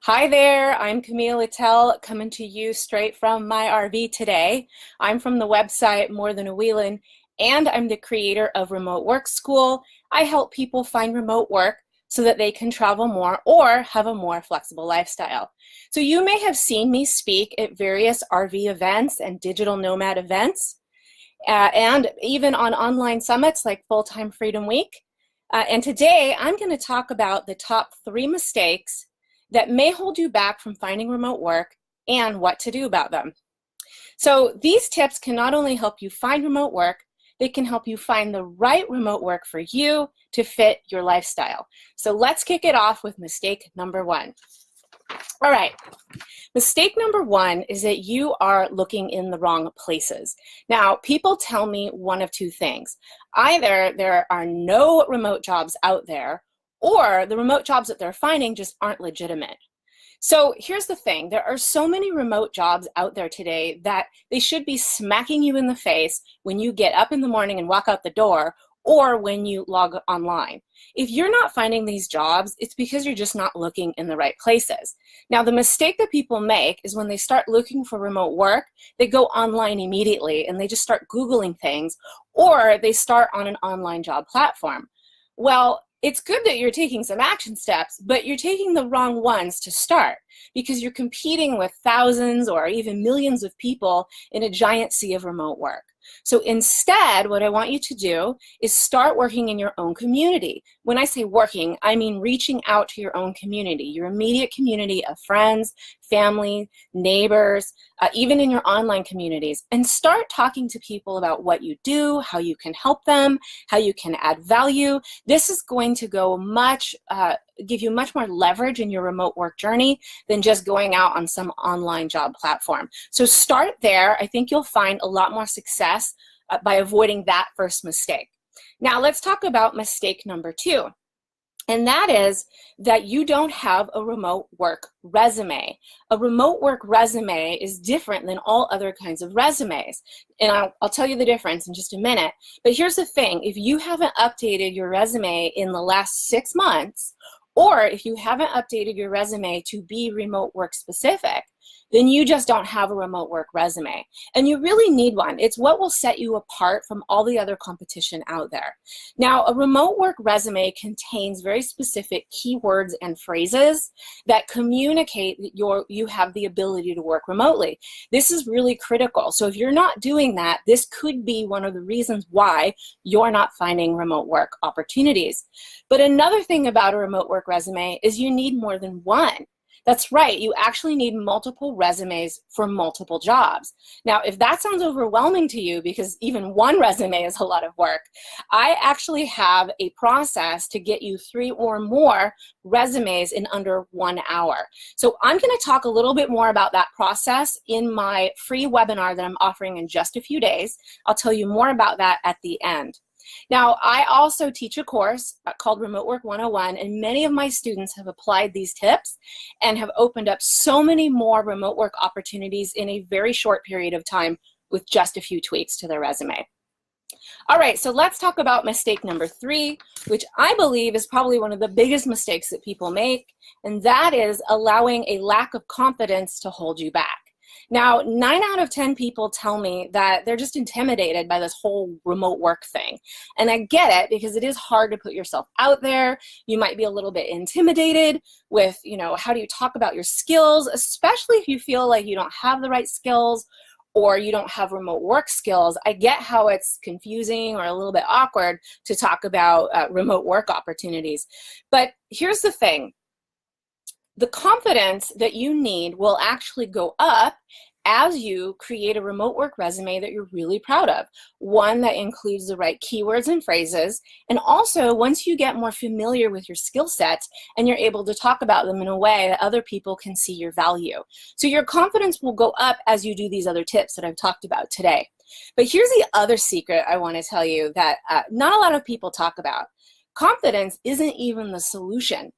Hi there, I'm Camille Littell coming to you straight from my RV today. I'm from the website More Than a Wheelin', and I'm the creator of Remote Work School. I help people find remote work so that they can travel more or have a more flexible lifestyle. So you may have seen me speak at various RV events and digital nomad events, and even on online summits like Full-Time Freedom Week. And today I'm going to talk about the top 3 mistakes that may hold you back from finding remote work and what to do about them. So these tips can not only help you find remote work, they can help you find the right remote work for you to fit your lifestyle. So let's kick it off with mistake number 1. All right, mistake number 1 is that you are looking in the wrong places. Now, people tell me one of 2 things. Either there are no remote jobs out there, or the remote jobs that they're finding just aren't legitimate. So here's the thing, there are so many remote jobs out there today that they should be smacking you in the face when you get up in the morning and walk out the door, or when you log online. If you're not finding these jobs, it's because you're just not looking in the right places. Now, the mistake that people make is when they start looking for remote work, they go online immediately and they just start Googling things, or they start on an online job platform. Well, it's good that you're taking some action steps, but you're taking the wrong ones to start because you're competing with thousands or even millions of people in a giant sea of remote work. So instead, what I want you to do is start working in your own community. When I say working, I mean reaching out to your own community, your immediate community of friends, family, neighbors, even in your online communities, and start talking to people about what you do, how you can help them, how you can add value. This is going to go give you much more leverage in your remote work journey than just going out on some online job platform. So start there. I think you'll find a lot more success by avoiding that first mistake. Now let's talk about mistake number 2. And that is that you don't have a remote work resume. A remote work resume is different than all other kinds of resumes. And I'll tell you the difference in just a minute. But here's the thing, if you haven't updated your resume in the last 6 months, or if you haven't updated your resume to be remote work specific, then you just don't have a remote work resume. And you really need one. It's what will set you apart from all the other competition out there. Now, a remote work resume contains very specific keywords and phrases that communicate that you have the ability to work remotely. This is really critical. So if you're not doing that, this could be one of the reasons why you're not finding remote work opportunities. But another thing about a remote work resume is you need more than one. That's right, you actually need multiple resumes for multiple jobs. Now, if that sounds overwhelming to you, because even one resume is a lot of work, I actually have a process to get you 3 or more resumes in under 1 hour. So I'm going to talk a little bit more about that process in my free webinar that I'm offering in just a few days. I'll tell you more about that at the end. Now, I also teach a course called Remote Work 101, and many of my students have applied these tips and have opened up so many more remote work opportunities in a very short period of time with just a few tweaks to their resume. All right, so let's talk about mistake number 3, which I believe is probably one of the biggest mistakes that people make, and that is allowing a lack of confidence to hold you back. Now, 9 out of 10 people tell me that they're just intimidated by this whole remote work thing. And I get it, because it is hard to put yourself out there. You might be a little bit intimidated with, how do you talk about your skills, especially if you feel like you don't have the right skills or you don't have remote work skills. I get how it's confusing or a little bit awkward to talk about remote work opportunities. But here's the thing. The confidence that you need will actually go up as you create a remote work resume that you're really proud of, one that includes the right keywords and phrases, and also once you get more familiar with your skill sets and you're able to talk about them in a way that other people can see your value. So your confidence will go up as you do these other tips that I've talked about today. But here's the other secret I want to tell you that not a lot of people talk about. Confidence isn't even the solution.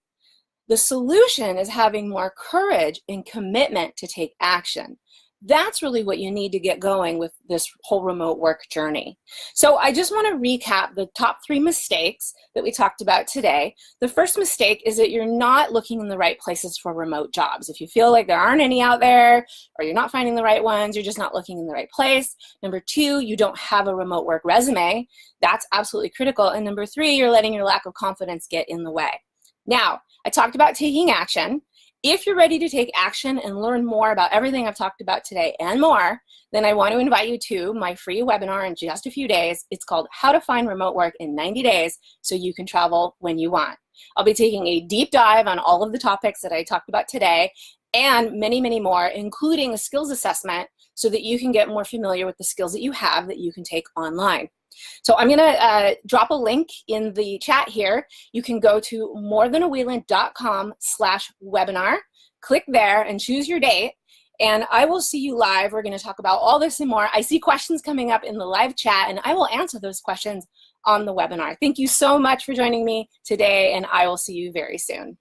The solution is having more courage and commitment to take action. That's really what you need to get going with this whole remote work journey. So I just want to recap the top 3 mistakes that we talked about today. The first mistake is that you're not looking in the right places for remote jobs. If you feel like there aren't any out there, or you're not finding the right ones, you're just not looking in the right place. Number 2, you don't have a remote work resume. That's absolutely critical. And number 3, you're letting your lack of confidence get in the way. Now, I talked about taking action. If you're ready to take action and learn more about everything I've talked about today and more, then I want to invite you to my free webinar in just a few days. It's called How to Find Remote Work in 90 Days So You Can Travel When You Want. I'll be taking a deep dive on all of the topics that I talked about today and many, many more, including a skills assessment so that you can get more familiar with the skills that you have that you can take online. So I'm going to drop a link in the chat here. You can go to morethanawheelan.com/webinar. Click there and choose your date, and I will see you live. We're going to talk about all this and more. I see questions coming up in the live chat, and I will answer those questions on the webinar. Thank you so much for joining me today, and I will see you very soon.